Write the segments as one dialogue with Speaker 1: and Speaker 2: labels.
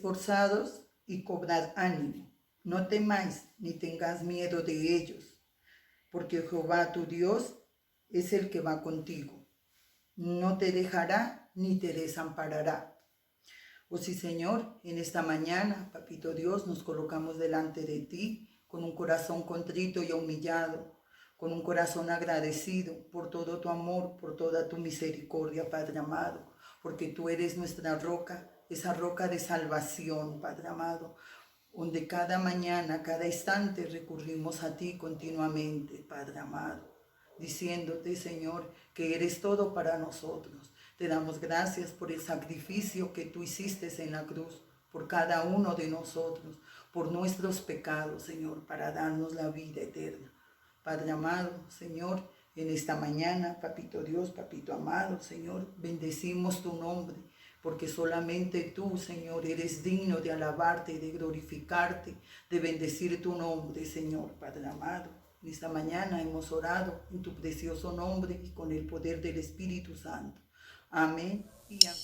Speaker 1: esforzados y cobrad ánimo. No temáis ni tengas miedo de ellos, porque Jehová tu Dios es el que va contigo. No te dejará ni te desamparará. Oh sí, Señor, en esta mañana, Papito Dios, nos colocamos delante de ti con un corazón contrito y humillado, con un corazón agradecido por todo tu amor, por toda tu misericordia, Padre amado, porque tú eres nuestra roca, esa roca de salvación, Padre amado, donde cada mañana, cada instante recurrimos a ti continuamente, Padre amado, diciéndote, Señor, que eres todo para nosotros. Te damos gracias por el sacrificio que tú hiciste en la cruz, por cada uno de nosotros, por nuestros pecados, Señor, para darnos la vida eterna. Padre amado, Señor, en esta mañana, Papito Dios, Papito amado, Señor, bendecimos tu nombre, porque solamente tú, Señor, eres digno de alabarte, de glorificarte, de bendecir tu nombre, Señor, Padre amado. En esta mañana hemos orado en tu precioso nombre y con el poder del Espíritu Santo. Amén y amén.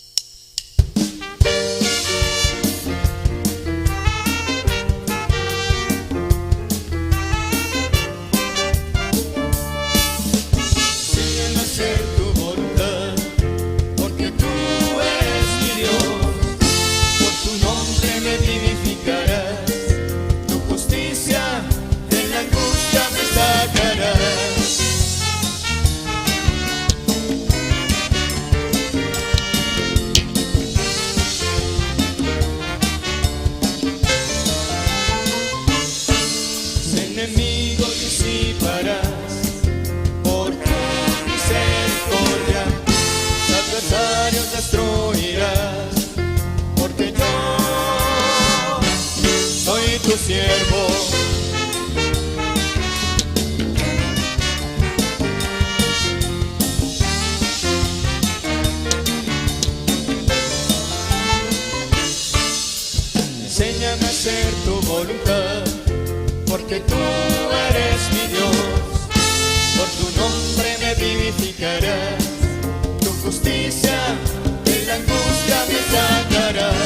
Speaker 2: Destruirás, porque yo soy tu siervo. Enséñame a hacer tu voluntad, porque tú eres mi Dios. Por tu nombre me vivificarás, tu justicia de la angustia me sacarás.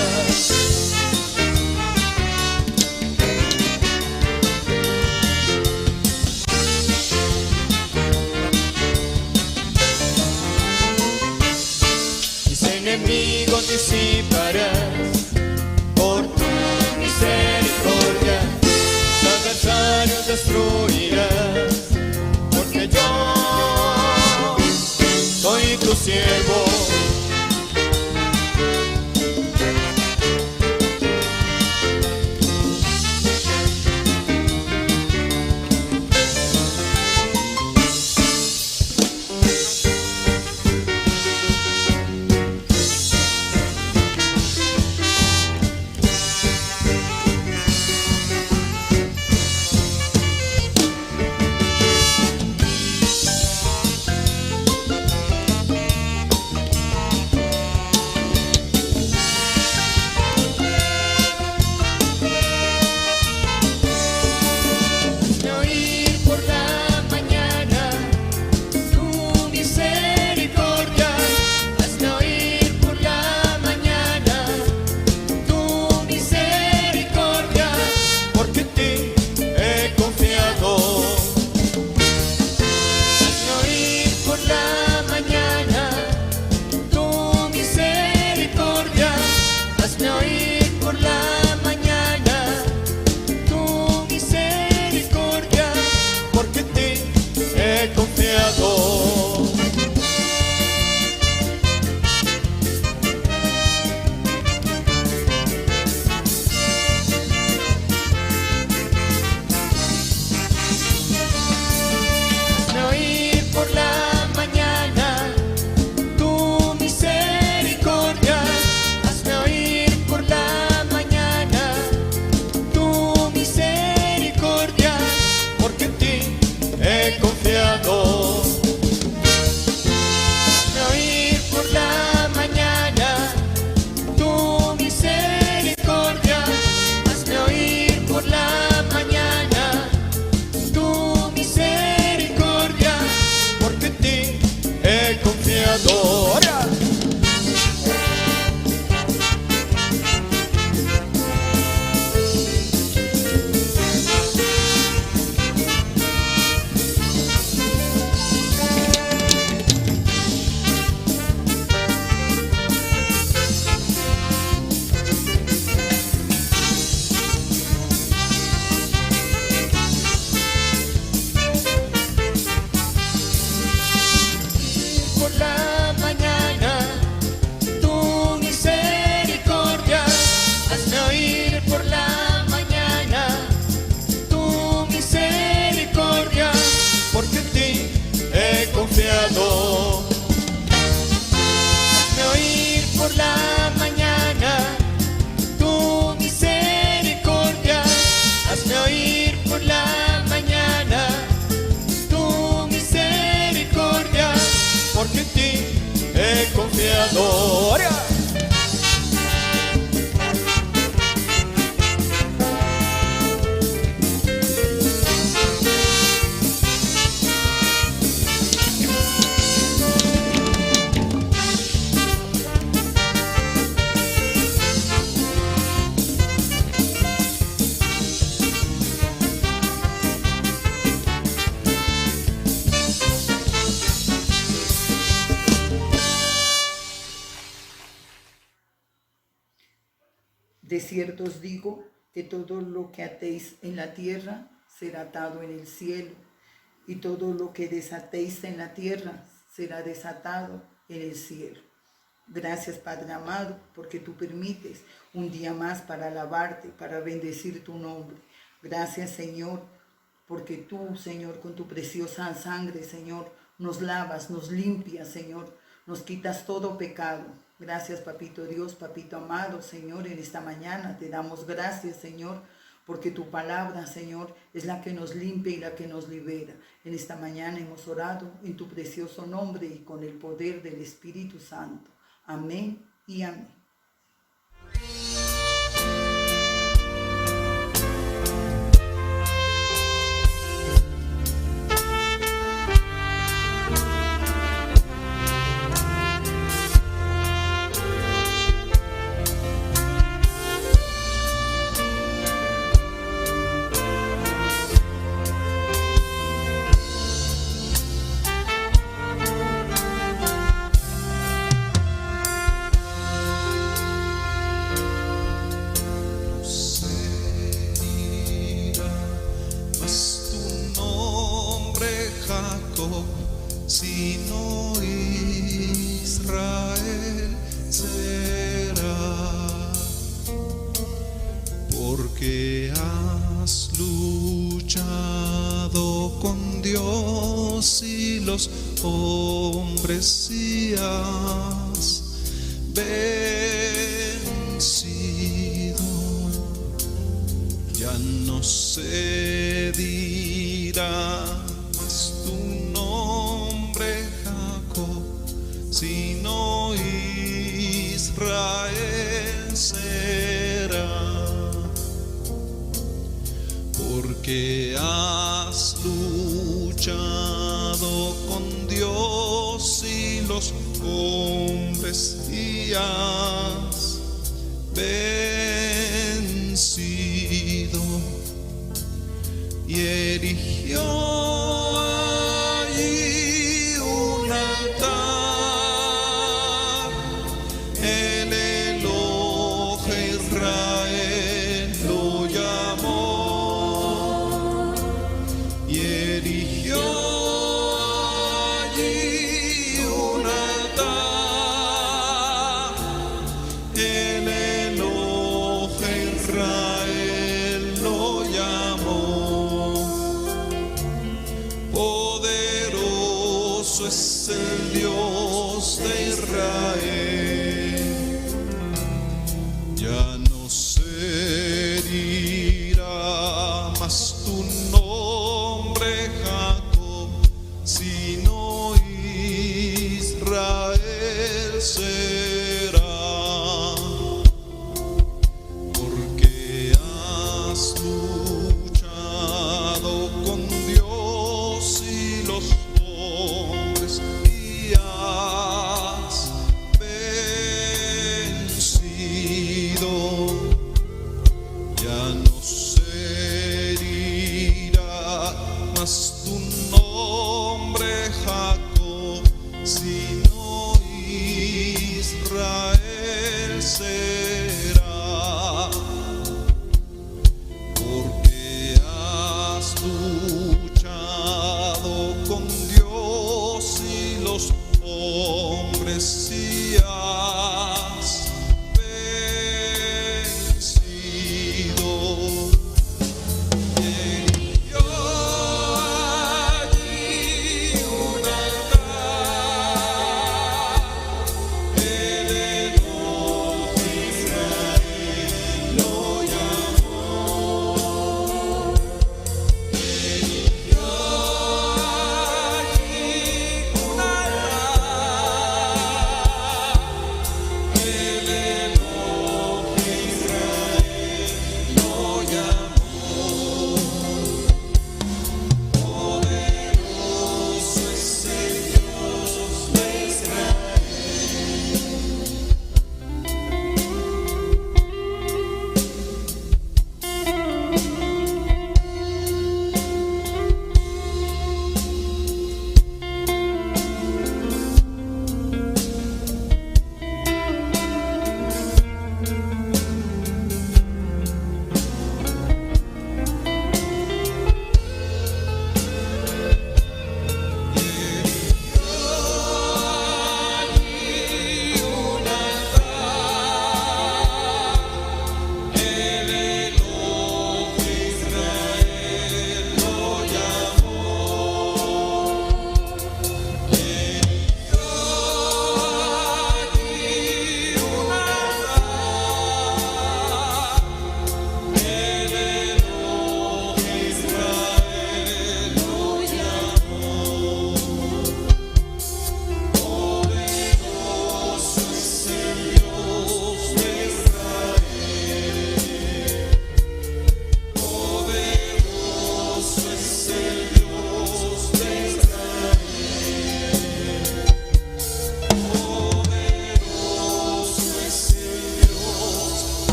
Speaker 2: Mis enemigos disiparás por tu misericordia, tus adversarios destruirás. confiado. Hazme oír por la mañana tu misericordia. Hazme oír por la mañana tu misericordia, porque en ti he confiado. ¡Oria!
Speaker 1: De cierto os digo que todo lo que atéis en la tierra será atado en el cielo, y todo lo que desatéis en la tierra será desatado en el cielo. Gracias, Padre amado, porque tú permites un día más para alabarte, para bendecir tu nombre. Gracias, Señor, porque tú, Señor, con tu preciosa sangre, Señor, nos lavas, nos limpias, Señor, nos quitas todo pecado. Gracias, Papito Dios, Papito amado, Señor, en esta mañana te damos gracias, Señor, porque tu palabra, Señor, es la que nos limpia y la que nos libera. En esta mañana hemos orado en tu precioso nombre y con el poder del Espíritu Santo. Amén y amén.
Speaker 3: Sino Israel será, porque has luchado con Dios y los hombres y has vencido. Ya no se dirá sino Israel será, porque has luchado con Dios y los hombres y has vencido, y erigió es el Dios de Israel. Ya no se dirá más tu nombre Jacob, sino Israel será, porque has luchado con Dios y los hombres y has vencido. Ya no se dirá más tu nombre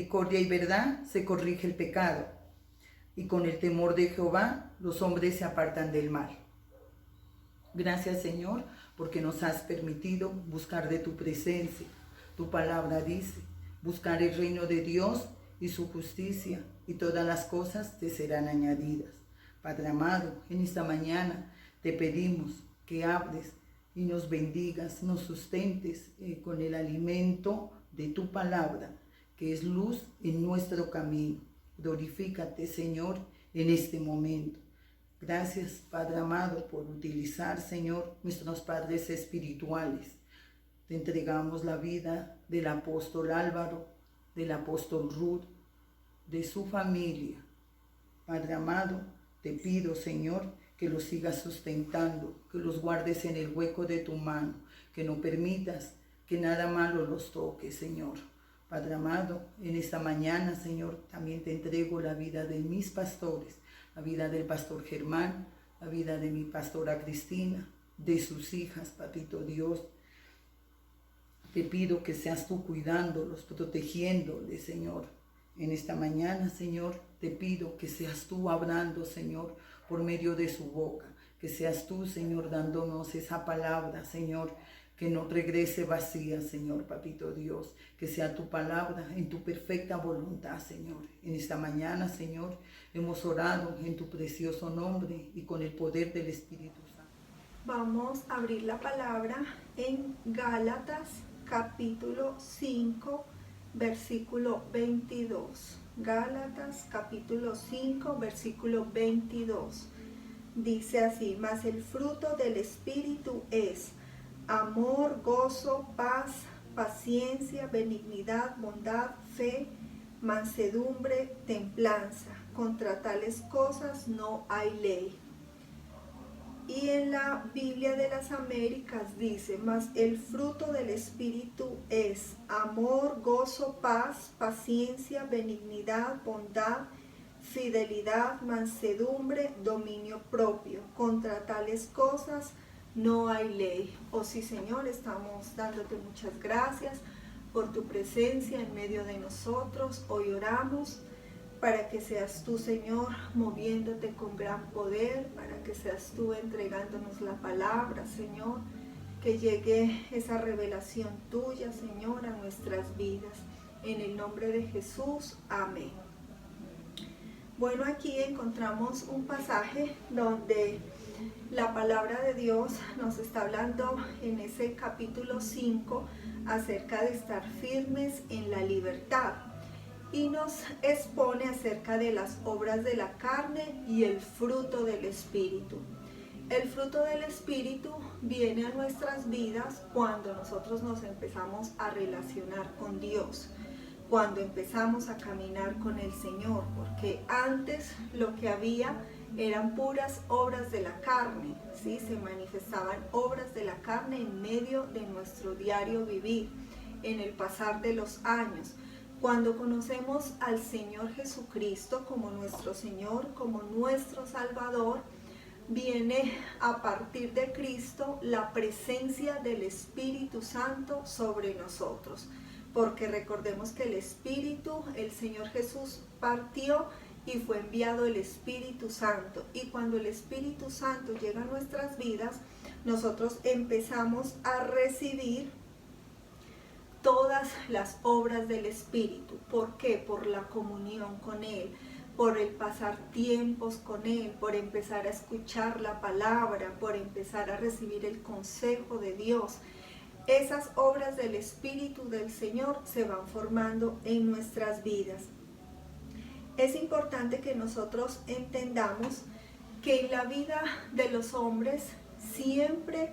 Speaker 1: misericordia y verdad se corrige el pecado, y con el temor de Jehová los hombres se apartan del mal. Gracias, Señor, porque nos has permitido buscar de tu presencia. Tu palabra dice, buscar el reino de Dios y su justicia, y todas las cosas te serán añadidas. Padre amado, en esta mañana te pedimos que hables y nos bendigas, nos sustentes con el alimento de tu palabra, que es luz en nuestro camino. Glorifícate, Señor, en este momento. Gracias, Padre amado, por utilizar, Señor, nuestros padres espirituales. Te entregamos la vida del apóstol Álvaro, del apóstol Ruth, de su familia. Padre amado, te pido, Señor, que los sigas sustentando, que los guardes en el hueco de tu mano, que no permitas que nada malo los toque, Señor. Padre amado, en esta mañana, Señor, también te entrego la vida de mis pastores, la vida del pastor Germán, la vida de mi pastora Cristina, de sus hijas, Papito Dios. Te pido que seas tú cuidándolos, protegiéndoles, Señor. En esta mañana, Señor, te pido que seas tú hablando, Señor, por medio de su boca. Que seas tú, Señor, dándonos esa palabra, Señor, que no regrese vacía, Señor, Papito Dios. Que sea tu palabra en tu perfecta voluntad, Señor. En esta mañana, Señor, hemos orado en tu precioso nombre y con el poder del Espíritu Santo.
Speaker 4: Vamos a abrir la palabra en Gálatas capítulo 5, versículo 22. Gálatas capítulo 5, versículo 22. Dice así: mas el fruto del Espíritu es amor, gozo, paz, paciencia, benignidad, bondad, fe, mansedumbre, templanza. Contra tales cosas no hay ley. Y en la Biblia de las Américas dice: mas el fruto del Espíritu es amor, gozo, paz, paciencia, benignidad, bondad, fidelidad, mansedumbre, dominio propio. Contra tales cosas no hay ley. Oh sí, Señor, estamos dándote muchas gracias por tu presencia en medio de nosotros. Hoy oramos para que seas tú, Señor, moviéndote con gran poder, para que seas tú entregándonos la palabra, Señor, que llegue esa revelación tuya, Señor, a nuestras vidas. En el nombre de Jesús, amén. Bueno, aquí encontramos un pasaje donde la palabra de Dios nos está hablando en ese capítulo 5 acerca de estar firmes en la libertad. Y nos expone acerca de las obras de la carne y el fruto del Espíritu. El fruto del Espíritu viene a nuestras vidas cuando nosotros nos empezamos a relacionar con Dios, cuando empezamos a caminar con el Señor, porque antes lo que había eran puras obras de la carne, ¿sí? Se manifestaban obras de la carne en medio de nuestro diario vivir, en el pasar de los años. Cuando conocemos al Señor Jesucristo como nuestro Señor, como nuestro Salvador, viene a partir de Cristo la presencia del Espíritu Santo sobre nosotros. Porque recordemos que el Espíritu, el Señor Jesús partió y fue enviado el Espíritu Santo. Y cuando el Espíritu Santo llega a nuestras vidas, nosotros empezamos a recibir todas las obras del Espíritu. ¿Por qué? Por la comunión con Él, por el pasar tiempos con Él, por empezar a escuchar la palabra, por empezar a recibir el consejo de Dios. Esas obras del Espíritu del Señor se van formando en nuestras vidas. Es importante que nosotros entendamos que en la vida de los hombres siempre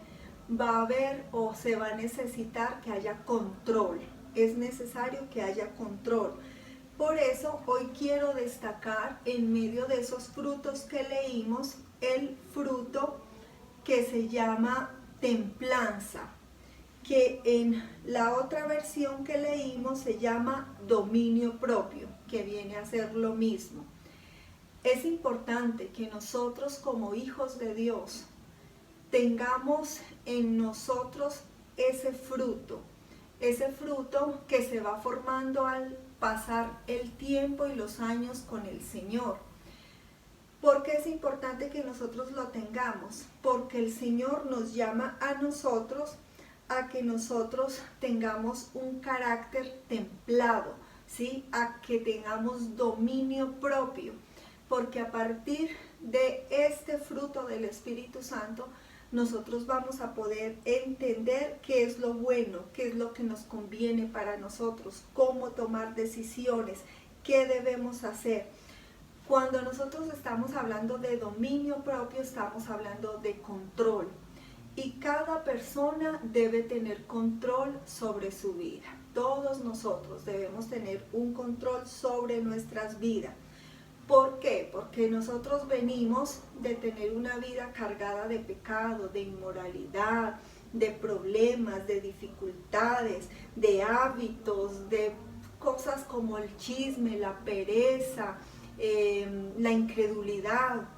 Speaker 4: va a haber o se va a necesitar que haya control. Es necesario que haya control. Por eso hoy quiero destacar en medio de esos frutos que leímos el fruto que se llama templanza, que en la otra versión que leímos se llama dominio propio, que viene a ser lo mismo. Es importante que nosotros como hijos de Dios tengamos en nosotros ese fruto que se va formando al pasar el tiempo y los años con el Señor. ¿Por qué es importante que nosotros lo tengamos? Porque el Señor nos llama a nosotros a que nosotros tengamos un carácter templado, ¿sí? A que tengamos dominio propio, porque a partir de este fruto del Espíritu Santo, nosotros vamos a poder entender qué es lo bueno, qué es lo que nos conviene para nosotros, cómo tomar decisiones, qué debemos hacer. Cuando nosotros estamos hablando de dominio propio, estamos hablando de control. Y cada persona debe tener control sobre su vida. Todos nosotros debemos tener un control sobre nuestras vidas. ¿Por qué? Porque nosotros venimos de tener una vida cargada de pecado, de inmoralidad, de problemas, de dificultades, de hábitos, de cosas como el chisme, la pereza, la incredulidad.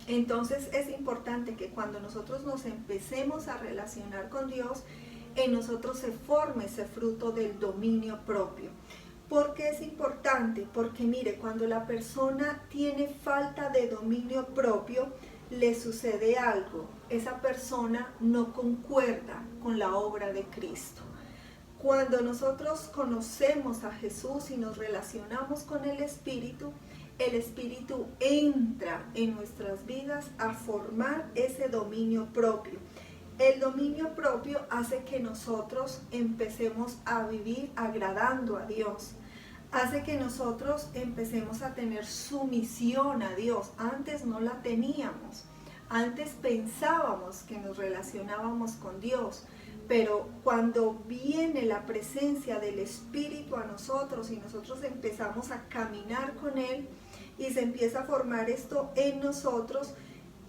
Speaker 4: Entonces es importante que cuando nosotros nos empecemos a relacionar con Dios, en nosotros se forme ese fruto del dominio propio. ¿Por qué es importante? Porque mire, cuando la persona tiene falta de dominio propio, le sucede algo. Esa persona no concuerda con la obra de Cristo. Cuando nosotros conocemos a Jesús y nos relacionamos con el Espíritu entra en nuestras vidas a formar ese dominio propio. El dominio propio hace que nosotros empecemos a vivir agradando a Dios. Hace que nosotros empecemos a tener sumisión a Dios. Antes no la teníamos. Antes pensábamos que nos relacionábamos con Dios. Pero cuando viene la presencia del Espíritu a nosotros y nosotros empezamos a caminar con Él y se empieza a formar esto en nosotros,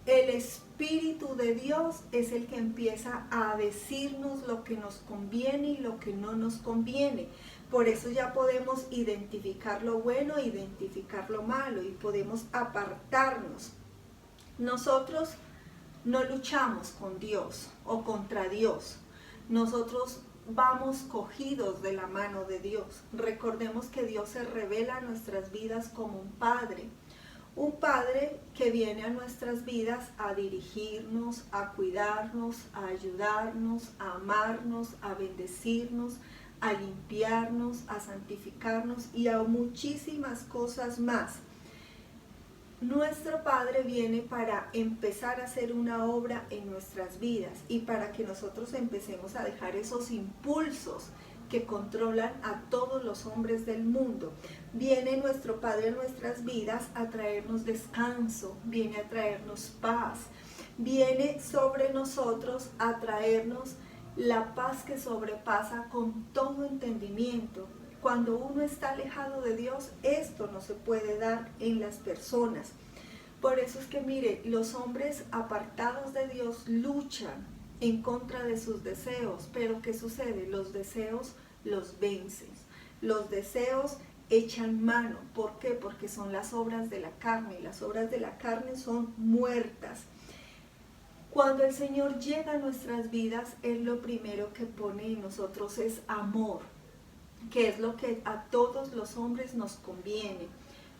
Speaker 4: el Espíritu de Dios es el que empieza a decirnos lo que nos conviene y lo que no nos conviene. Por eso ya podemos identificar lo bueno, identificar lo malo y podemos apartarnos. Nosotros no luchamos con Dios o contra Dios. Nosotros vamos cogidos de la mano de Dios. Recordemos que Dios se revela a nuestras vidas como un Padre que viene a nuestras vidas a dirigirnos, a cuidarnos, a ayudarnos, a amarnos, a bendecirnos, a limpiarnos, a santificarnos y a muchísimas cosas más. Nuestro Padre viene para empezar a hacer una obra en nuestras vidas y para que nosotros empecemos a dejar esos impulsos que controlan a todos los hombres del mundo. Viene nuestro Padre en nuestras vidas a traernos descanso, viene a traernos paz, viene sobre nosotros a traernos la paz que sobrepasa con todo entendimiento. Cuando uno está alejado de Dios, esto no se puede dar en las personas. Por eso es que mire, los hombres apartados de Dios luchan en contra de sus deseos. Pero ¿qué sucede? Los deseos los vencen. Los deseos echan mano. ¿Por qué? Porque son las obras de la carne. Y las obras de la carne son muertas. Cuando el Señor llega a nuestras vidas, Él lo primero que pone en nosotros es amor, que es lo que a todos los hombres nos conviene.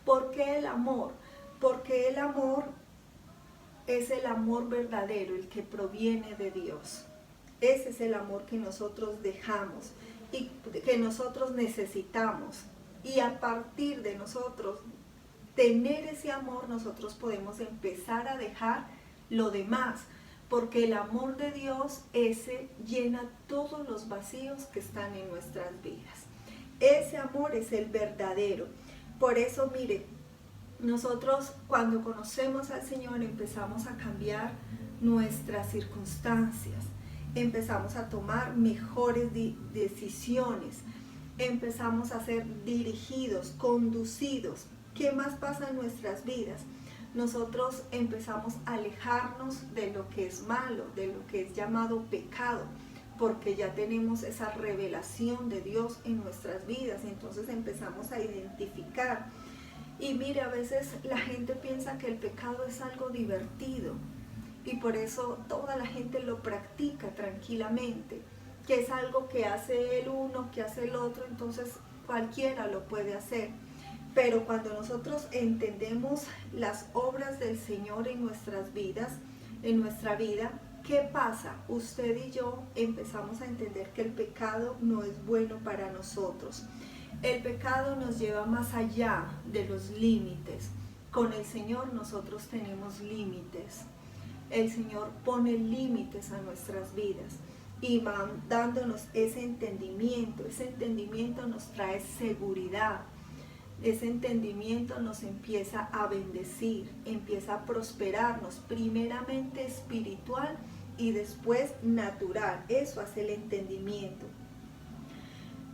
Speaker 4: ¿Por qué el amor? Porque el amor es el amor verdadero, el que proviene de Dios. Ese es el amor que nosotros dejamos y que nosotros necesitamos. Y a partir de nosotros tener ese amor, nosotros podemos empezar a dejar lo demás. Porque el amor de Dios, ese llena todos los vacíos que están en nuestras vidas. Ese amor es el verdadero. Por eso, mire, nosotros cuando conocemos al Señor empezamos a cambiar nuestras circunstancias. Empezamos a tomar mejores decisiones. Empezamos a ser dirigidos, conducidos. ¿Qué más pasa en nuestras vidas? Nosotros empezamos a alejarnos de lo que es malo, de lo que es llamado pecado, porque ya tenemos esa revelación de Dios en nuestras vidas, entonces empezamos a identificar. Y mire, a veces la gente piensa que el pecado es algo divertido y por eso toda la gente lo practica tranquilamente, que es algo que hace el uno, que hace el otro, entonces cualquiera lo puede hacer. Pero cuando nosotros entendemos las obras del Señor en nuestras vidas, en nuestra vida, ¿qué pasa? Usted y yo empezamos a entender que el pecado no es bueno para nosotros. El pecado nos lleva más allá de los límites. Con el Señor nosotros tenemos límites. El Señor pone límites a nuestras vidas y va dándonos ese entendimiento. Ese entendimiento nos trae seguridad. Ese entendimiento nos empieza a bendecir, empieza a prosperarnos, primeramente espiritual y después natural. Eso hace el entendimiento.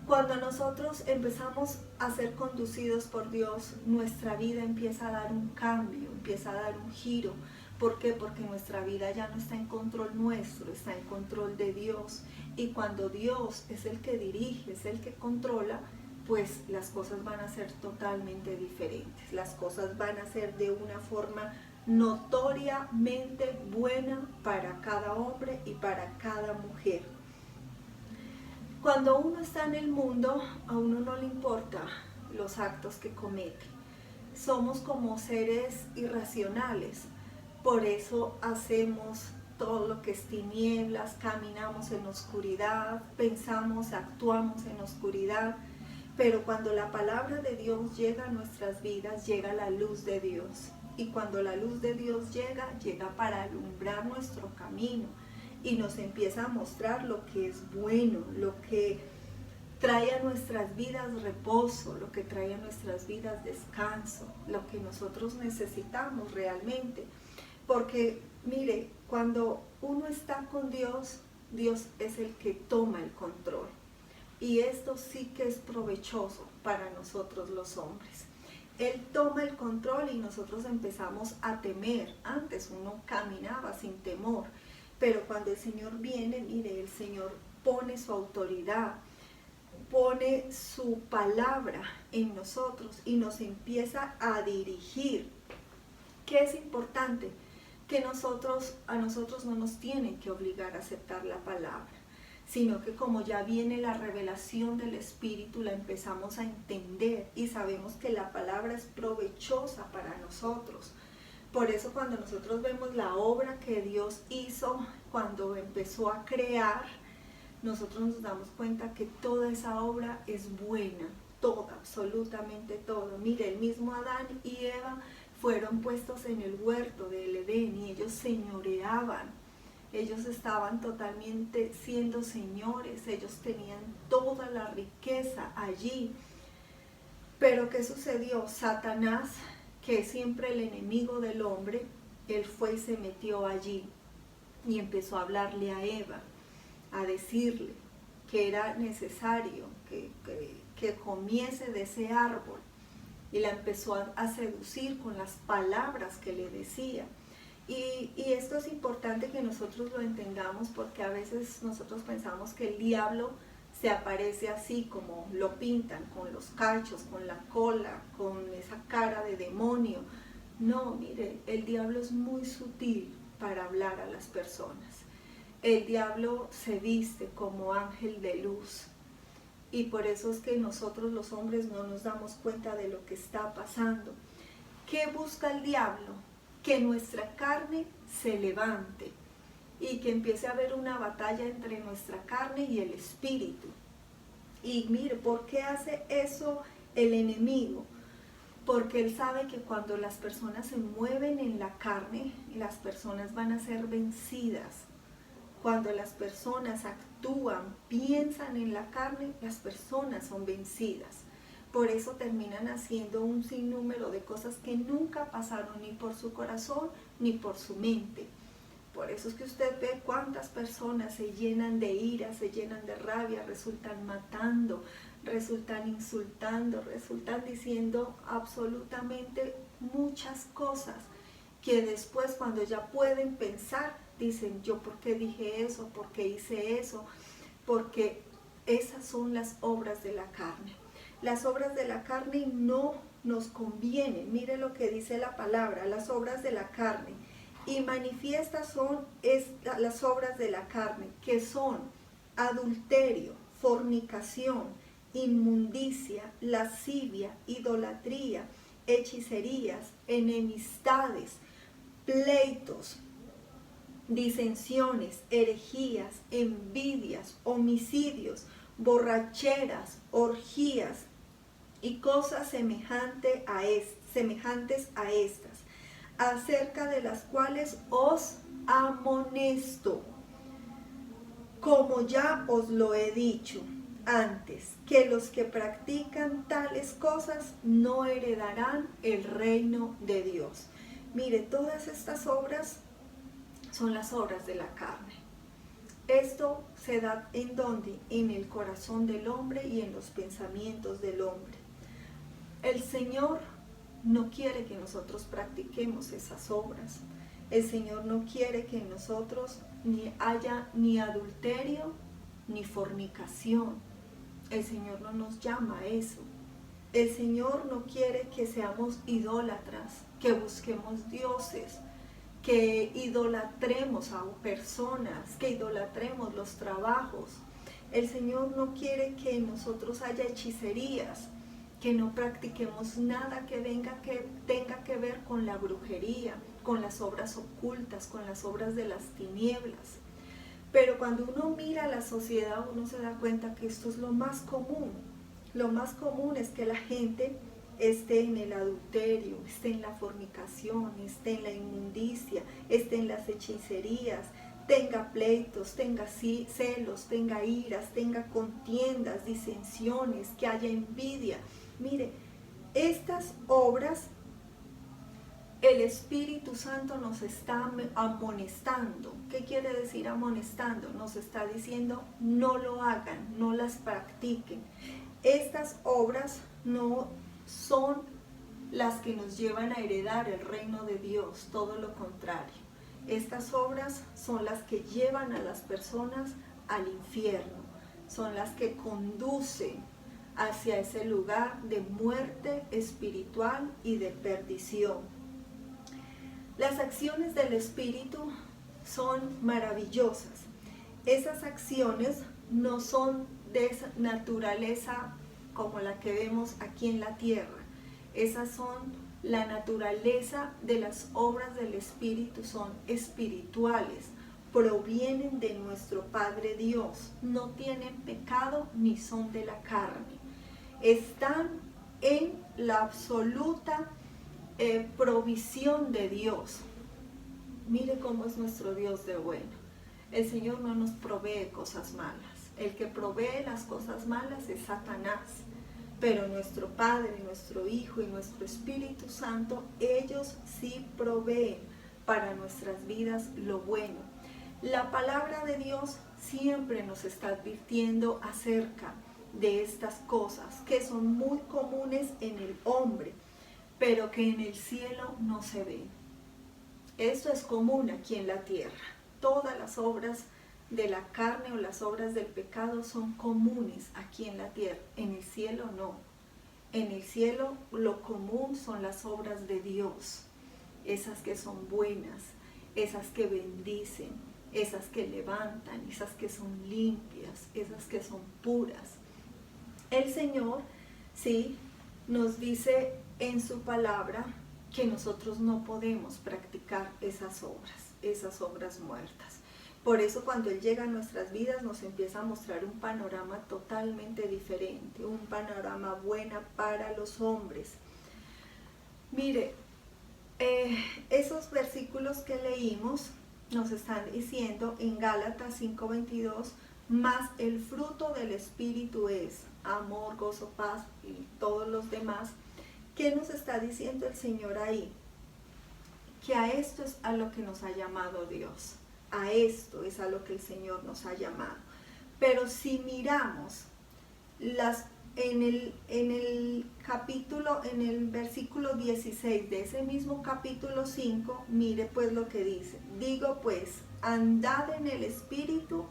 Speaker 4: Cuando nosotros empezamos a ser conducidos por Dios, nuestra vida empieza a dar un cambio, empieza a dar un giro. ¿Por qué? Porque nuestra vida ya no está en control nuestro, está en control de Dios. Y cuando Dios es el que dirige, es el que controla, pues las cosas van a ser totalmente diferentes. Las cosas van a ser de una forma notoriamente buena para cada hombre y para cada mujer. Cuando uno está en el mundo, a uno no le importa los actos que comete. Somos como seres irracionales. Por eso hacemos todo lo que es tinieblas, caminamos en oscuridad, pensamos, actuamos en oscuridad. Pero cuando la palabra de Dios llega a nuestras vidas, llega la luz de Dios. Y cuando la luz de Dios llega para alumbrar nuestro camino y nos empieza a mostrar lo que es bueno, lo que trae a nuestras vidas reposo, lo que trae a nuestras vidas descanso, lo que nosotros necesitamos realmente. Porque, mire, cuando uno está con Dios, Dios es el que toma el control. Y esto sí que es provechoso para nosotros los hombres. Él toma el control y nosotros empezamos a temer. Antes uno caminaba sin temor, pero cuando el Señor viene, mire, el Señor pone su autoridad, pone su palabra en nosotros y nos empieza a dirigir. ¿Qué es importante? Que a nosotros no nos tienen que obligar a aceptar la palabra, sino que como ya viene la revelación del Espíritu, la empezamos a entender y sabemos que la palabra es provechosa para nosotros. Por eso cuando nosotros vemos la obra que Dios hizo, cuando empezó a crear, nosotros nos damos cuenta que toda esa obra es buena, toda, absolutamente todo. Mire, el mismo Adán y Eva fueron puestos en el huerto del Edén y ellos señoreaban. Ellos estaban totalmente siendo señores, ellos tenían toda la riqueza allí. Pero ¿qué sucedió? Satanás, que es siempre el enemigo del hombre, él fue y se metió allí y empezó a hablarle a Eva, a decirle que era necesario que comiese de ese árbol. Y la empezó a seducir con las palabras que le decía. Y esto es importante que nosotros lo entendamos, porque a veces nosotros pensamos que el diablo se aparece así como lo pintan, con los cachos, con la cola, con esa cara de demonio. No, mire, el diablo es muy sutil para hablar a las personas. El diablo se viste como ángel de luz. Y por eso es que nosotros los hombres no nos damos cuenta de lo que está pasando. ¿Qué busca el diablo? Que nuestra carne se levante y que empiece a haber una batalla entre nuestra carne y el espíritu. Y mire, ¿por qué hace eso el enemigo? Porque él sabe que cuando las personas se mueven en la carne, las personas van a ser vencidas. Cuando las personas actúan, piensan en la carne, las personas son vencidas. Por eso terminan haciendo un sinnúmero de cosas que nunca pasaron ni por su corazón ni por su mente. Por eso es que usted ve cuántas personas se llenan de ira, se llenan de rabia, resultan matando, resultan insultando, resultan diciendo absolutamente muchas cosas que después, cuando ya pueden pensar, dicen: yo por qué dije eso, por qué hice eso, porque esas son las obras de la carne. Las obras de la carne no nos convienen. Mire lo que dice la palabra, las obras de la carne. Y manifiestas son las obras de la carne, que son adulterio, fornicación, inmundicia, lascivia, idolatría, hechicerías, enemistades, pleitos, disensiones, herejías, envidias, homicidios, borracheras, orgías y cosas semejantes a estas, acerca de las cuales os amonesto, como ya os lo he dicho antes, que los que practican tales cosas no heredarán el reino de Dios. Mire, todas estas obras son las obras de la carne. Esto se da ¿en dónde? En el corazón del hombre y en los pensamientos del hombre. El Señor no quiere que nosotros practiquemos esas obras. El Señor no quiere que en nosotros haya ni adulterio ni fornicación. El Señor no nos llama a eso. El Señor no quiere que seamos idólatras, que busquemos dioses, que idolatremos a personas, que idolatremos los trabajos. El Señor no quiere que en nosotros haya hechicerías, que no practiquemos nada que tenga que ver con la brujería, con las obras ocultas, con las obras de las tinieblas. Pero cuando uno mira la sociedad, uno se da cuenta que esto es lo más común. Lo más común es que la gente esté en el adulterio, esté en la fornicación, esté en la inmundicia, esté en las hechicerías, tenga pleitos, tenga celos, tenga iras, tenga contiendas, disensiones, que haya envidia. Mire, estas obras el Espíritu Santo nos está amonestando. ¿Qué quiere decir amonestando? Nos está diciendo no lo hagan, no las practiquen. Estas obras no son las que nos llevan a heredar el reino de Dios, todo lo contrario. Estas obras son las que llevan a las personas al infierno, son las que conducen hacia ese lugar de muerte espiritual y de perdición. Las acciones del Espíritu son maravillosas. Esas acciones no son de esa naturaleza como la que vemos aquí en la tierra. Esas son la naturaleza de las obras del Espíritu, son espirituales, provienen de nuestro Padre Dios, no tienen pecado ni son de la carne. Están en la absoluta provisión de Dios. Mire cómo es nuestro Dios de bueno. El Señor no nos provee cosas malas. El que provee las cosas malas es Satanás. Pero nuestro Padre, nuestro Hijo y nuestro Espíritu Santo, ellos sí proveen para nuestras vidas lo bueno. La palabra de Dios siempre nos está advirtiendo acerca de estas cosas que son muy comunes en el hombre, pero que en el cielo no se ven. Esto es común aquí en la tierra. Todas las obras de la carne o las obras del pecado son comunes aquí en la tierra. En el cielo no. En el cielo lo común son las obras de Dios. Esas que son buenas, esas que bendicen, esas que levantan, esas que son limpias, esas que son puras. El Señor, sí, nos dice en su palabra que nosotros no podemos practicar esas obras muertas. Por eso cuando Él llega a nuestras vidas nos empieza a mostrar un panorama totalmente diferente, un panorama bueno para los hombres. Mire, esos versículos que leímos nos están diciendo en Gálatas 5:22, más el fruto del Espíritu es amor, gozo, paz y todos los demás. ¿Qué nos está diciendo el Señor ahí? Que a esto es a lo que nos ha llamado Dios. A esto es a lo que el Señor nos ha llamado. Pero si miramos en el versículo 16 de ese mismo capítulo 5, mire pues lo que dice. Digo pues, andad en el Espíritu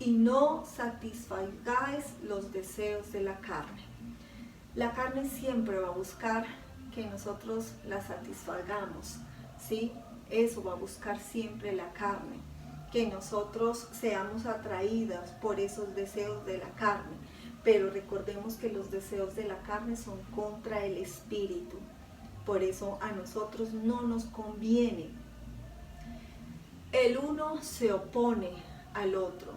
Speaker 4: y no satisfagáis los deseos de la carne. La carne siempre va a buscar que nosotros la satisfagamos, ¿sí? Eso va a buscar siempre la carne, que nosotros seamos atraídas por esos deseos de la carne. pero recordemos que los deseos de la carne son contra el espíritu. Por eso a nosotros no nos conviene. El uno se opone al otro,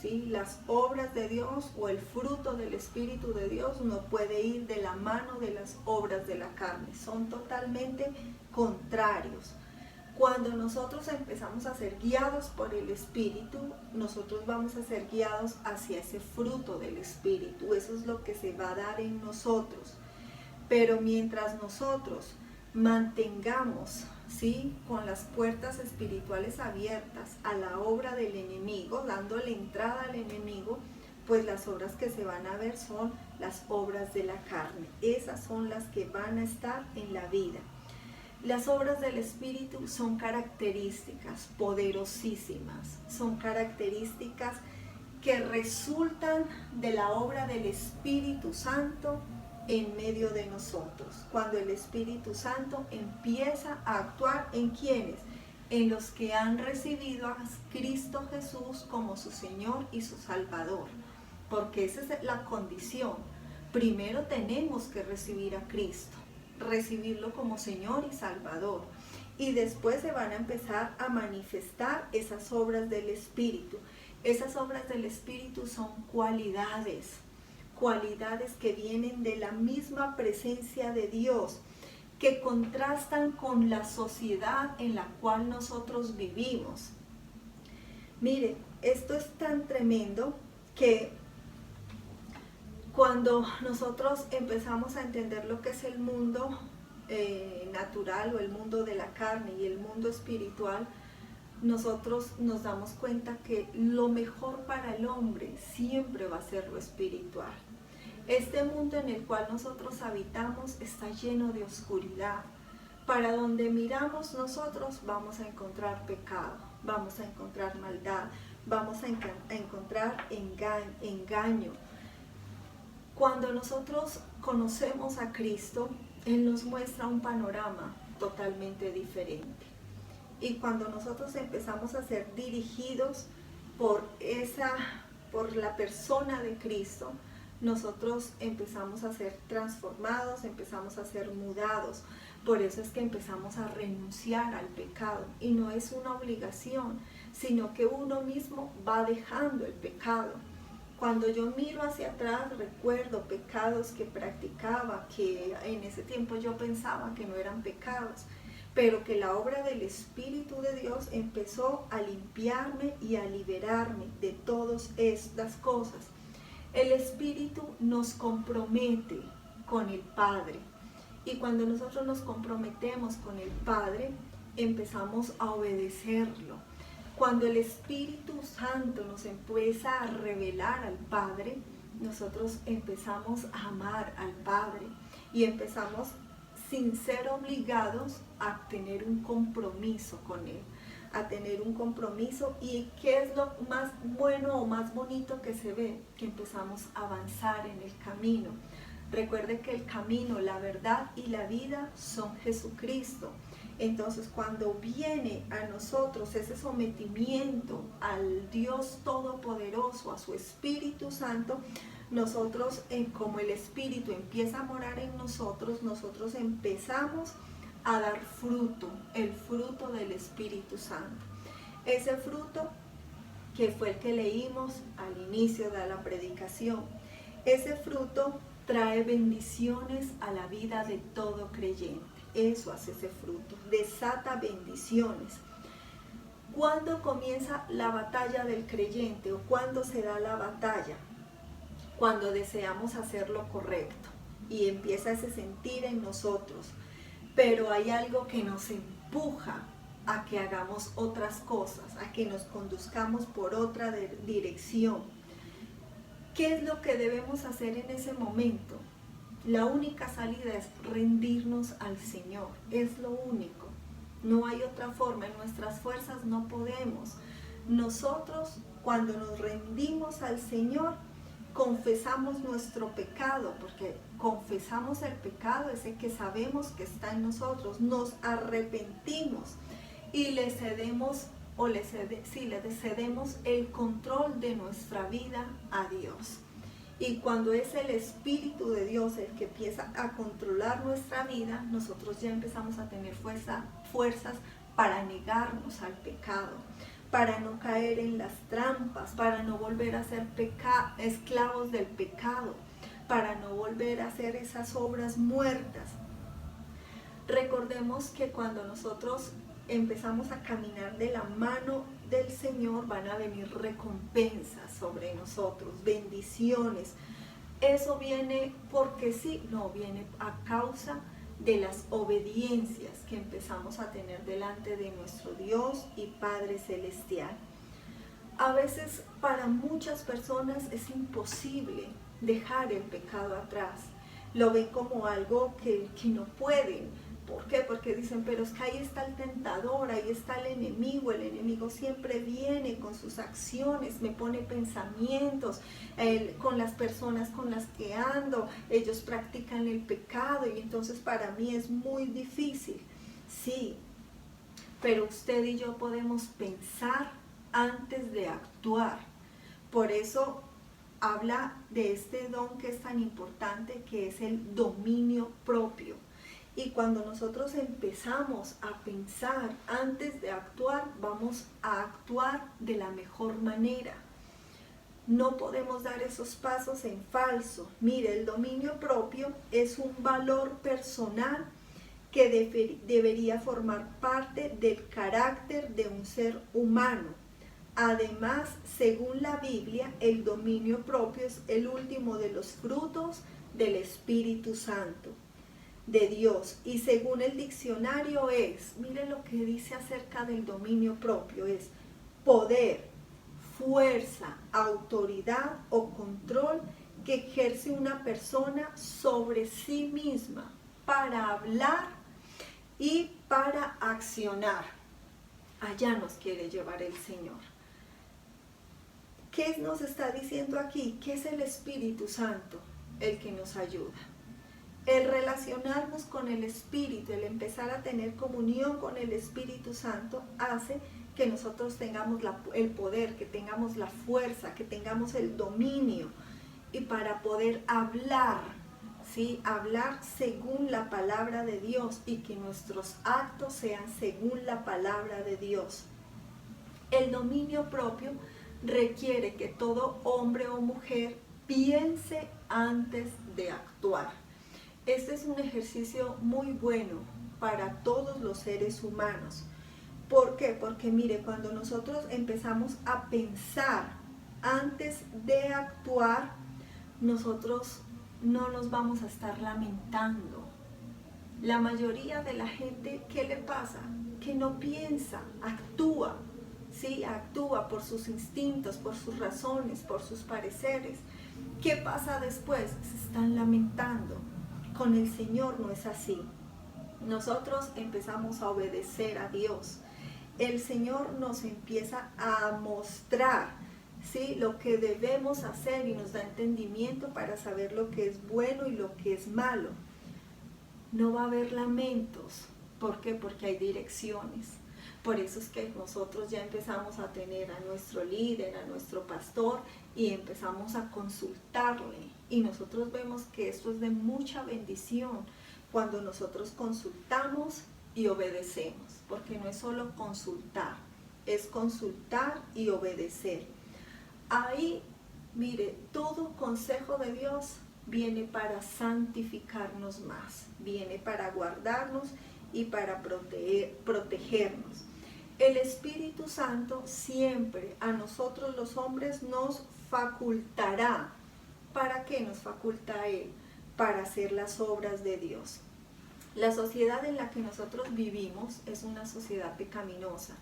Speaker 4: ¿sí? Las obras de Dios o el fruto del Espíritu de Dios no puede ir de la mano de las obras de la carne, son totalmente contrarios. Cuando nosotros empezamos a ser guiados por el Espíritu, nosotros vamos a ser guiados hacia ese fruto del Espíritu. Eso es lo que se va a dar en nosotros. Pero mientras nosotros mantengamos, ¿sí?, con las puertas espirituales abiertas a la obra del enemigo, dándole entrada al enemigo, pues las obras que se van a ver son las obras de la carne. Esas son las que van a estar en la vida. Las obras del Espíritu son características poderosísimas, son características que resultan de la obra del Espíritu Santo en medio de nosotros. Cuando el Espíritu Santo empieza a actuar en quienes, en los que han recibido a Cristo Jesús como su Señor y su Salvador, porque esa es la condición. Primero tenemos que recibir a Cristo, recibirlo como Señor y Salvador, y después se van a empezar a manifestar esas obras del Espíritu. Esas obras del Espíritu son cualidades que vienen de la misma presencia de Dios, que contrastan con la sociedad en la cual nosotros vivimos. Mire, esto es tan tremendo que cuando nosotros empezamos a entender lo que es el mundo natural o el mundo de la carne y el mundo espiritual, nosotros nos damos cuenta que lo mejor para el hombre siempre va a ser lo espiritual. Este mundo en el cual nosotros habitamos está lleno de oscuridad. Para donde miramos nosotros vamos a encontrar pecado, vamos a encontrar maldad, vamos a encontrar engaño. Cuando nosotros conocemos a Cristo, Él nos muestra un panorama totalmente diferente. Y cuando nosotros empezamos a ser dirigidos por la persona de Cristo, nosotros empezamos a ser transformados, empezamos a ser mudados. Por eso es que empezamos a renunciar al pecado. Y no es una obligación, sino que uno mismo va dejando el pecado. Cuando yo miro hacia atrás, recuerdo pecados que practicaba, que en ese tiempo yo pensaba que no eran pecados, pero que la obra del Espíritu de Dios empezó a limpiarme y a liberarme de todas estas cosas. El Espíritu nos compromete con el Padre, y cuando nosotros nos comprometemos con el Padre, empezamos a obedecerlo. Cuando el Espíritu Santo nos empieza a revelar al Padre, nosotros empezamos a amar al Padre y empezamos, sin ser obligados, a tener un compromiso con Él, a tener un compromiso. ¿Y qué es lo más bueno o más bonito que se ve? Que empezamos a avanzar en el camino. Recuerde que el camino, la verdad y la vida son Jesucristo. Entonces, cuando viene a nosotros ese sometimiento al Dios Todopoderoso, a su Espíritu Santo, nosotros, como el Espíritu empieza a morar en nosotros, nosotros empezamos a dar fruto, el fruto del Espíritu Santo. Ese fruto que fue el que leímos al inicio de la predicación, ese fruto trae bendiciones a la vida de todo creyente. Eso hace ese fruto, desata bendiciones. ¿Cuándo comienza la batalla del creyente o cuándo se da la batalla? Cuando deseamos hacer lo correcto y empieza ese sentir en nosotros, pero hay algo que nos empuja a que hagamos otras cosas, a que nos conduzcamos por otra dirección. ¿Qué es lo que debemos hacer en ese momento? La única salida es rendirnos al Señor, es lo único. No hay otra forma, en nuestras fuerzas no podemos. Nosotros, cuando nos rendimos al Señor, confesamos nuestro pecado, porque confesamos el pecado, ese que sabemos que está en nosotros, nos arrepentimos y le cedemos le cedemos el control de nuestra vida a Dios. Y cuando es el Espíritu de Dios el que empieza a controlar nuestra vida, nosotros ya empezamos a tener fuerzas para negarnos al pecado, para no caer en las trampas, para no volver a ser esclavos del pecado, para no volver a hacer esas obras muertas. Recordemos que cuando nosotros empezamos a caminar de la mano del Señor, van a venir recompensas sobre nosotros, bendiciones. Eso viene porque sí, no, viene a causa de las obediencias que empezamos a tener delante de nuestro Dios y Padre Celestial. A veces para muchas personas es imposible dejar el pecado atrás. Lo ven como algo que no pueden. ¿Por qué? Porque dicen, pero es que ahí está el tentador, ahí está el enemigo siempre viene con sus acciones, me pone pensamientos, con las personas con las que ando, ellos practican el pecado y entonces para mí es muy difícil. Sí, pero usted y yo podemos pensar antes de actuar. Por eso habla de este don que es tan importante, que es el dominio propio. Y cuando nosotros empezamos a pensar antes de actuar, vamos a actuar de la mejor manera. No podemos dar esos pasos en falso. Mire, el dominio propio es un valor personal que debería formar parte del carácter de un ser humano. Además, según la Biblia, el dominio propio es el último de los frutos del Espíritu Santo de Dios, y según el diccionario mire lo que dice acerca del dominio propio, es poder, fuerza, autoridad o control que ejerce una persona sobre sí misma para hablar y para accionar. Allá nos quiere llevar el Señor. ¿Qué nos está diciendo aquí? Que es el Espíritu Santo el que nos ayuda. El relacionarnos con el Espíritu, el empezar a tener comunión con el Espíritu Santo, hace que nosotros tengamos el poder, que tengamos la fuerza, que tengamos el dominio, y para poder hablar, ¿sí? Hablar según la palabra de Dios y que nuestros actos sean según la palabra de Dios. El dominio propio requiere que todo hombre o mujer piense antes de actuar. Este es un ejercicio muy bueno para todos los seres humanos. ¿Por qué? Porque mire, cuando nosotros empezamos a pensar antes de actuar, nosotros no nos vamos a estar lamentando. La mayoría de la gente, ¿qué le pasa? Que no piensa, actúa, ¿sí? Actúa por sus instintos, por sus razones, por sus pareceres. ¿Qué pasa después? Se están lamentando. Con el Señor no es así. Nosotros empezamos a obedecer a Dios. El Señor nos empieza a mostrar, ¿sí?, lo que debemos hacer y nos da entendimiento para saber lo que es bueno y lo que es malo. No va a haber lamentos. ¿Por qué? Porque hay direcciones. Por eso es que nosotros ya empezamos a tener a nuestro líder, a nuestro pastor, y empezamos a consultarle. Y nosotros vemos que esto es de mucha bendición cuando nosotros consultamos y obedecemos. Porque no es solo consultar, es consultar y obedecer. Ahí, mire, todo consejo de Dios viene para santificarnos más, viene para guardarnos y para protegernos. El Espíritu Santo siempre a nosotros los hombres nos facultará. ¿Para qué nos faculta Él? Para hacer las obras de Dios. La sociedad en la que nosotros vivimos es una sociedad pecaminosa.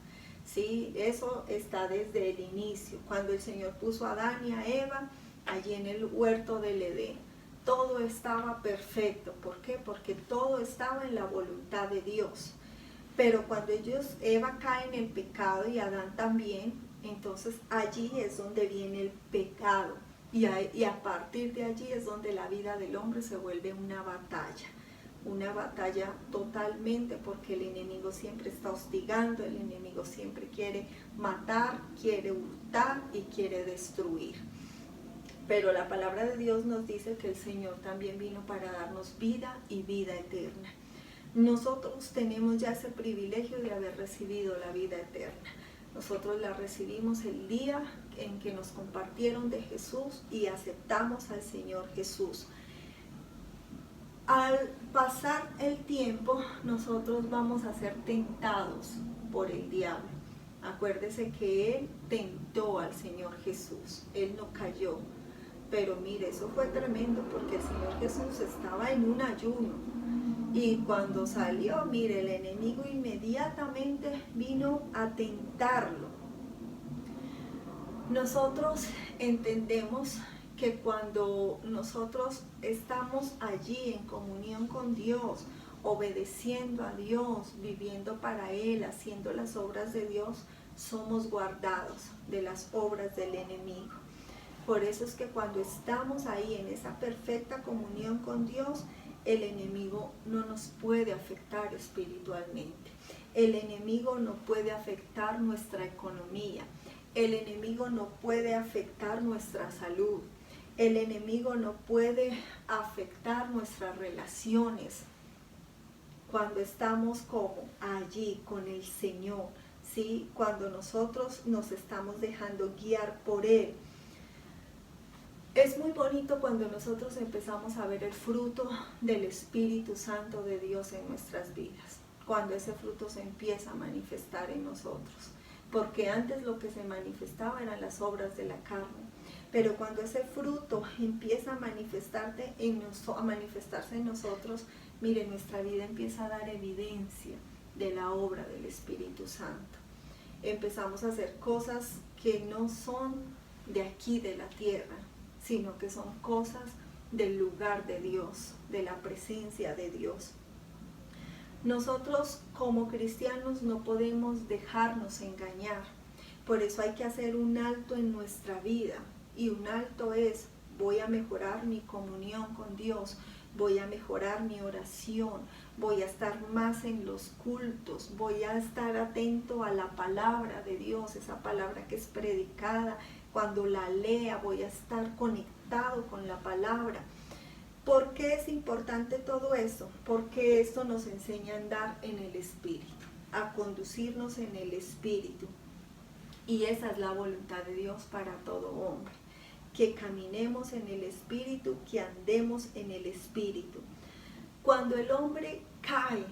Speaker 4: Sí, eso está desde el inicio, cuando el Señor puso a Adán y a Eva allí en el huerto del Edén. Todo estaba perfecto. ¿Por qué? Porque todo estaba en la voluntad de Dios. Pero cuando Eva cae en el pecado y Adán también, entonces allí es donde viene el pecado. Y a partir de allí es donde la vida del hombre se vuelve una batalla totalmente, porque el enemigo siempre está hostigando, el enemigo siempre quiere matar, quiere hurtar y quiere destruir. Pero la palabra de Dios nos dice que el Señor también vino para darnos vida y vida eterna. Nosotros tenemos ya ese privilegio de haber recibido la vida eterna. Nosotros la recibimos el día en que nos compartieron de Jesús y aceptamos al Señor Jesús. Al pasar el tiempo, nosotros vamos a ser tentados por el diablo. Acuérdese que Él tentó al Señor Jesús, Él no cayó. Pero mire, eso fue tremendo porque el Señor Jesús estaba en un ayuno. Y cuando salió, mire, el enemigo inmediatamente vino a tentarlo. Nosotros entendemos que cuando nosotros estamos allí en comunión con Dios, obedeciendo a Dios, viviendo para Él, haciendo las obras de Dios, somos guardados de las obras del enemigo. Por eso es que cuando estamos ahí en esa perfecta comunión con Dios, el enemigo no nos puede afectar espiritualmente. El enemigo no puede afectar nuestra economía. El enemigo no puede afectar nuestra salud. El enemigo no puede afectar nuestras relaciones. Cuando estamos como allí con el Señor, ¿sí? Cuando nosotros nos estamos dejando guiar por Él. Es muy bonito cuando nosotros empezamos a ver el fruto del Espíritu Santo de Dios en nuestras vidas, cuando ese fruto se empieza a manifestar en nosotros, porque antes lo que se manifestaba eran las obras de la carne, pero cuando ese fruto empieza a manifestarse en nosotros, mire, nuestra vida empieza a dar evidencia de la obra del Espíritu Santo. Empezamos a hacer cosas que no son de aquí, de la tierra, sino que son cosas del lugar de Dios, de la presencia de Dios. Nosotros como cristianos no podemos dejarnos engañar, por eso hay que hacer un alto en nuestra vida, y un alto es: voy a mejorar mi comunión con Dios, voy a mejorar mi oración, voy a estar más en los cultos, voy a estar atento a la palabra de Dios, esa palabra que es predicada. Cuando la lea voy a estar conectado con la palabra. ¿Por qué es importante todo eso? Porque esto nos enseña a andar en el Espíritu, a conducirnos en el Espíritu. Y esa es la voluntad de Dios para todo hombre, que caminemos en el Espíritu, que andemos en el Espíritu. Cuando el hombre cae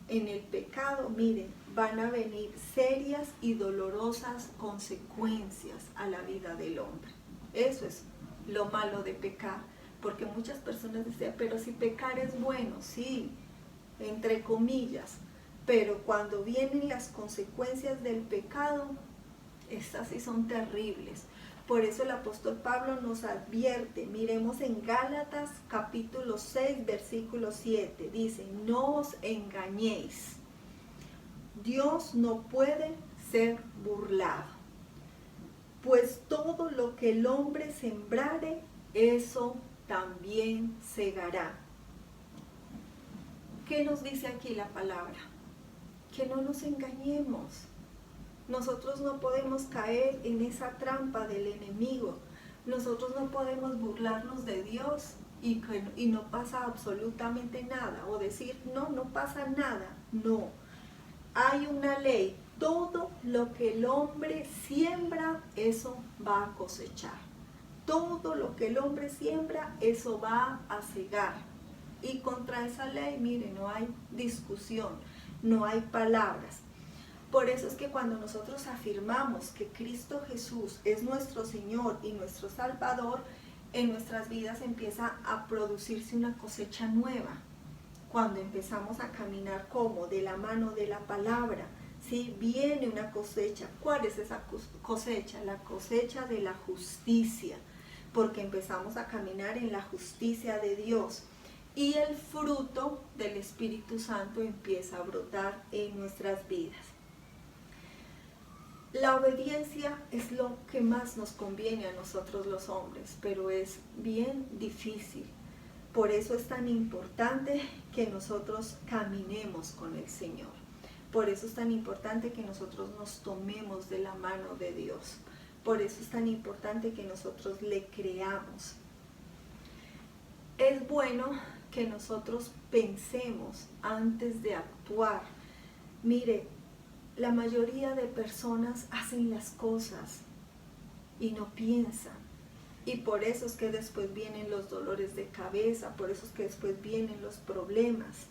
Speaker 4: en el pecado, miren, van a venir serias y dolorosas consecuencias a la vida del hombre. Eso es lo malo de pecar, porque muchas personas dicen, pero si pecar es bueno, sí, entre comillas, pero cuando vienen las consecuencias del pecado, estas sí son terribles. Por eso el apóstol Pablo nos advierte, miremos en Gálatas capítulo 6, versículo 7, dice: no os engañéis, Dios no puede ser burlado, pues todo lo que el hombre sembrare, eso también segará. ¿Qué nos dice aquí la palabra? Que no nos engañemos. Nosotros no podemos caer en esa trampa del enemigo. Nosotros no podemos burlarnos de Dios y no pasa absolutamente nada. O decir, no pasa nada. No. Hay una ley. Todo lo que el hombre siembra, eso va a cosechar. Todo lo que el hombre siembra, eso va a cegar. Y contra esa ley, mire, no hay discusión, no hay palabras. Por eso es que cuando nosotros afirmamos que Cristo Jesús es nuestro Señor y nuestro Salvador, en nuestras vidas empieza a producirse una cosecha nueva. Cuando empezamos a caminar como de la mano de la palabra, ¿sí? Viene una cosecha. ¿Cuál es esa cosecha? La cosecha de la justicia, porque empezamos a caminar en la justicia de Dios. Y el fruto del Espíritu Santo empieza a brotar en nuestras vidas. La obediencia es lo que más nos conviene a nosotros los hombres, pero es bien difícil. Por eso es tan importante que nosotros caminemos con el Señor. Por eso es tan importante que nosotros nos tomemos de la mano de Dios. Por eso es tan importante que nosotros le creamos. Es bueno que nosotros pensemos antes de actuar. Mire, la mayoría de personas hacen las cosas y no piensan. Y por eso es que después vienen los dolores de cabeza, por eso es que después vienen los problemas.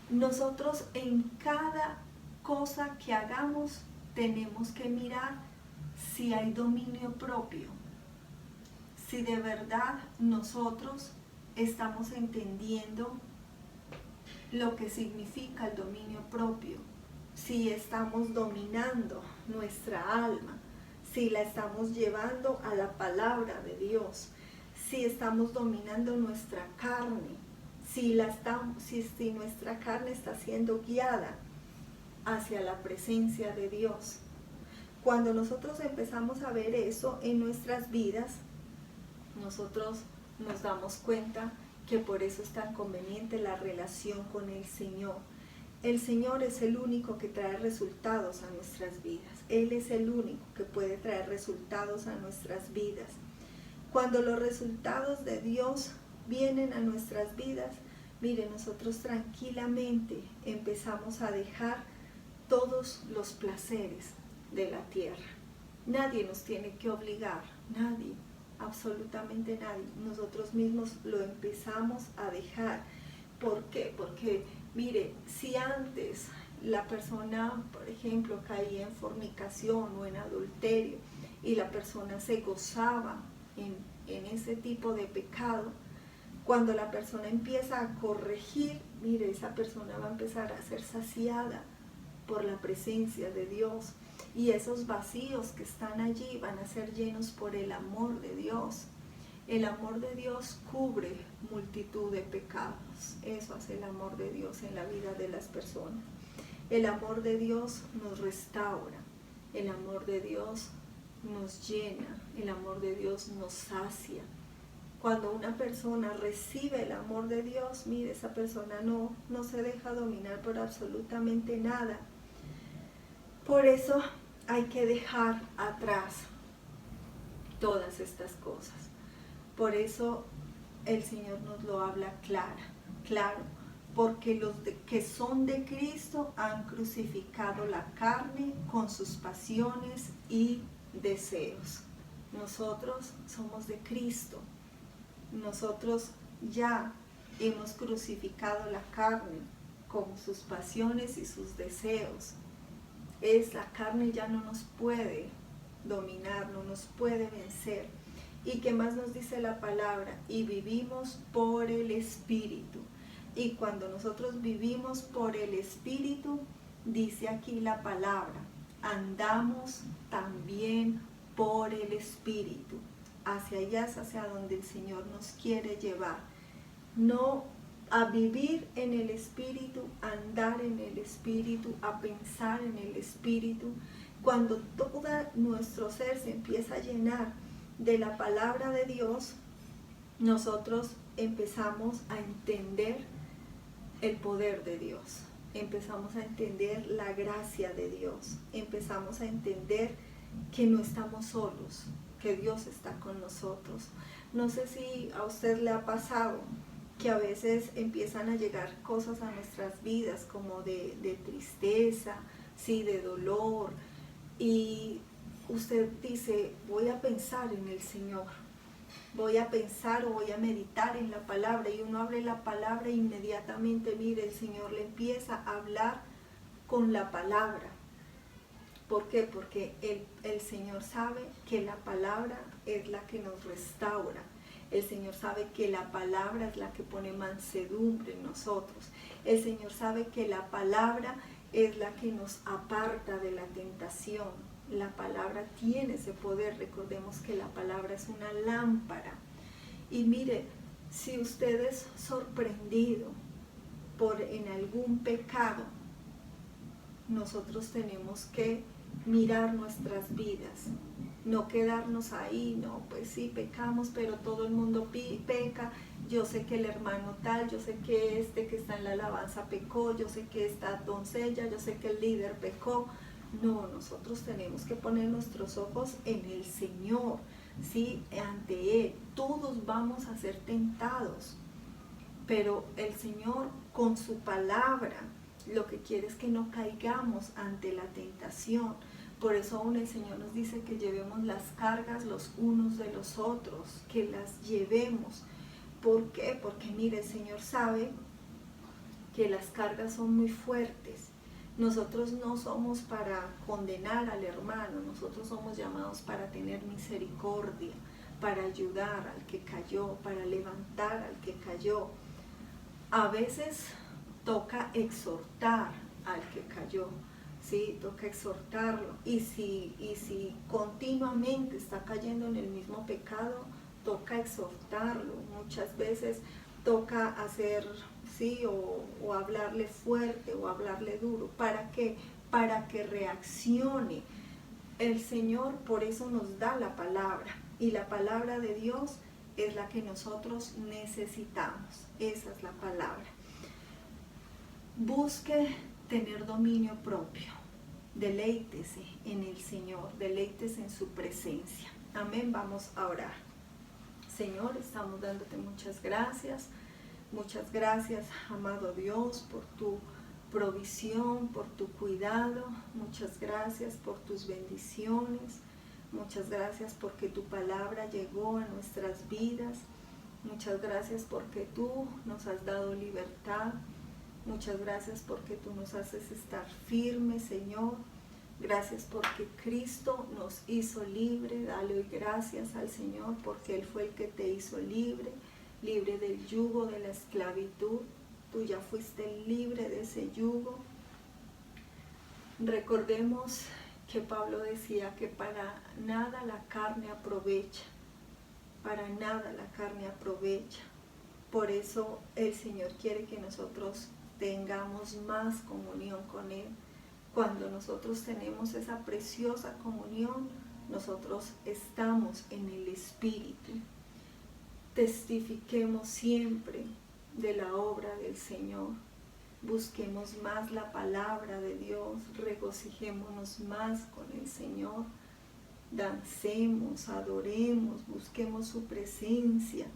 Speaker 4: Nosotros en cada cosa que hagamos tenemos que mirar si hay dominio propio, si de verdad nosotros estamos entendiendo lo que significa el dominio propio, si estamos dominando nuestra alma, si la estamos llevando a la palabra de Dios, si estamos dominando nuestra carne, si nuestra carne está siendo guiada hacia la presencia de Dios. Cuando nosotros empezamos a ver eso en nuestras vidas, nosotros nos damos cuenta que por eso es tan conveniente la relación con el Señor. El Señor es el único que trae resultados a nuestras vidas. Él es el único que puede traer resultados a nuestras vidas. Cuando los resultados de Dios vienen a nuestras vidas, mire, nosotros tranquilamente empezamos a dejar todos los placeres de la tierra. Nadie nos tiene que obligar, nadie, absolutamente nadie. Nosotros mismos lo empezamos a dejar. ¿Por qué? Porque, mire, si antes la persona, por ejemplo, caía en fornicación o en adulterio y la persona se gozaba en ese tipo de pecado, cuando la persona empieza a corregir, mire, esa persona va a empezar a ser saciada por la presencia de Dios. Y esos vacíos que están allí van a ser llenos por el amor de Dios. El amor de Dios cubre multitud de pecados. Eso hace el amor de Dios en la vida de las personas. El amor de Dios nos restaura. El amor de Dios nos llena. El amor de Dios nos sacia. Cuando una persona recibe el amor de Dios, mire, esa persona no se deja dominar por absolutamente nada. Por eso hay que dejar atrás todas estas cosas. Por eso el Señor nos lo habla claro, porque los que son de Cristo han crucificado la carne con sus pasiones y deseos. Nosotros somos de Cristo. Nosotros ya hemos crucificado la carne con sus pasiones y sus deseos. La carne ya no nos puede dominar, no nos puede vencer. ¿Y qué más nos dice la palabra? Y vivimos por el Espíritu. Y cuando nosotros vivimos por el Espíritu, dice aquí la palabra, andamos también por el Espíritu. Hacia allá es hacia donde el Señor nos quiere llevar. No a vivir en el Espíritu, a andar en el Espíritu, a pensar en el Espíritu. Cuando todo nuestro ser se empieza a llenar de la palabra de Dios, nosotros empezamos a entender el poder de Dios. Empezamos a entender la gracia de Dios. Empezamos a entender que no estamos solos, que Dios está con nosotros. No sé si a usted le ha pasado que a veces empiezan a llegar cosas a nuestras vidas como de tristeza, sí, de dolor, y usted dice, voy a pensar en el Señor, voy a pensar o voy a meditar en la palabra, y uno abre la palabra e inmediatamente, mire, el Señor le empieza a hablar con la palabra. ¿Por qué? Porque el Señor sabe que la palabra es la que nos restaura. El Señor sabe que la palabra es la que pone mansedumbre en nosotros. El Señor sabe que la palabra es la que nos aparta de la tentación. La palabra tiene ese poder. Recordemos que la palabra es una lámpara. Y mire, si usted es sorprendido en algún pecado, nosotros tenemos que mirar nuestras vidas, no quedarnos ahí, no, pues sí, pecamos, pero todo el mundo peca, yo sé que el hermano tal, yo sé que que está en la alabanza pecó, yo sé que esta doncella, yo sé que el líder pecó. No, nosotros tenemos que poner nuestros ojos en el Señor, ¿sí? Ante Él. Todos vamos a ser tentados, pero el Señor con su palabra lo que quiere es que no caigamos ante la tentación. Por eso aún el Señor nos dice que llevemos las cargas los unos de los otros, que las llevemos. ¿Por qué? Porque mire, el Señor sabe que las cargas son muy fuertes. Nosotros no somos para condenar al hermano, nosotros somos llamados para tener misericordia, para ayudar al que cayó, para levantar al que cayó. A veces toca exhortar al que cayó, ¿sí? Toca exhortarlo. Y si continuamente está cayendo en el mismo pecado, toca exhortarlo. Muchas veces toca hacer, ¿sí? O hablarle fuerte o hablarle duro. ¿Para qué? Para que reaccione. El Señor por eso nos da la palabra. Y la palabra de Dios es la que nosotros necesitamos. Esa es la palabra. Busque tener dominio propio. Deleítese en el Señor. Deleítese en su presencia. Amén. Vamos a orar. Señor, estamos dándote muchas gracias. Muchas gracias, amado Dios, por tu provisión, por tu cuidado. Muchas gracias por tus bendiciones. Muchas gracias porque tu palabra llegó a nuestras vidas. Muchas gracias porque tú nos has dado libertad. Muchas gracias porque tú nos haces estar firmes, Señor. Gracias porque Cristo nos hizo libre. Dale hoy gracias al Señor porque Él fue el que te hizo libre, libre del yugo de la esclavitud. Tú ya fuiste libre de ese yugo. Recordemos que Pablo decía que para nada la carne aprovecha. Para nada la carne aprovecha. Por eso el Señor quiere que nosotros tengamos más comunión con Él. Cuando nosotros tenemos esa preciosa comunión, nosotros estamos en el Espíritu. Testifiquemos siempre de la obra del Señor. Busquemos más la palabra de Dios. Regocijémonos más con el Señor. Dancemos, adoremos, busquemos su presencia.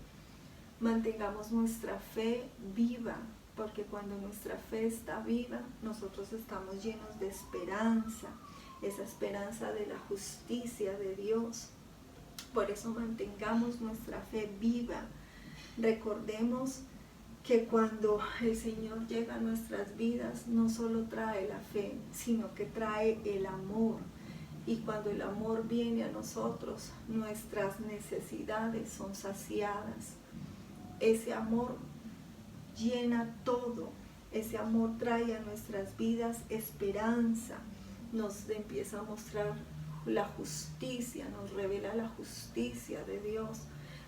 Speaker 4: Mantengamos nuestra fe viva, porque cuando nuestra fe está viva, nosotros estamos llenos de esperanza, esa esperanza de la justicia de Dios. Por eso mantengamos nuestra fe viva. Recordemos que cuando el Señor llega a nuestras vidas, no solo trae la fe, sino que trae el amor. Y cuando el amor viene a nosotros, nuestras necesidades son saciadas. Ese amor llena todo. Ese amor trae a nuestras vidas esperanza. Nos empieza a mostrar la justicia, nos revela la justicia de Dios.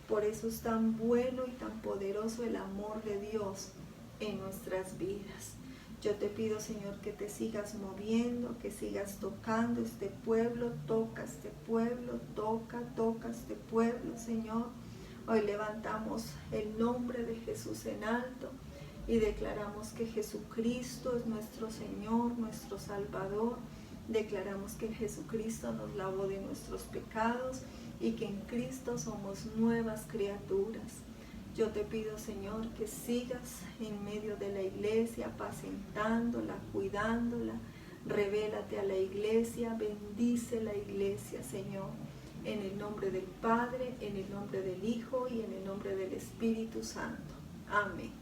Speaker 4: Por eso es tan bueno y tan poderoso el amor de Dios en nuestras vidas. Yo te pido, Señor, que te sigas moviendo, que sigas tocando este pueblo. Toca este pueblo, toca este pueblo, Señor. Hoy levantamos el nombre de Jesús en alto y declaramos que Jesucristo es nuestro Señor, nuestro Salvador. Declaramos que Jesucristo nos lavó de nuestros pecados y que en Cristo somos nuevas criaturas. Yo te pido, Señor, que sigas en medio de la iglesia, apacentándola, cuidándola. Revélate a la iglesia, bendice la iglesia, Señor. En el nombre del Padre, en el nombre del Hijo y en el nombre del Espíritu Santo. Amén.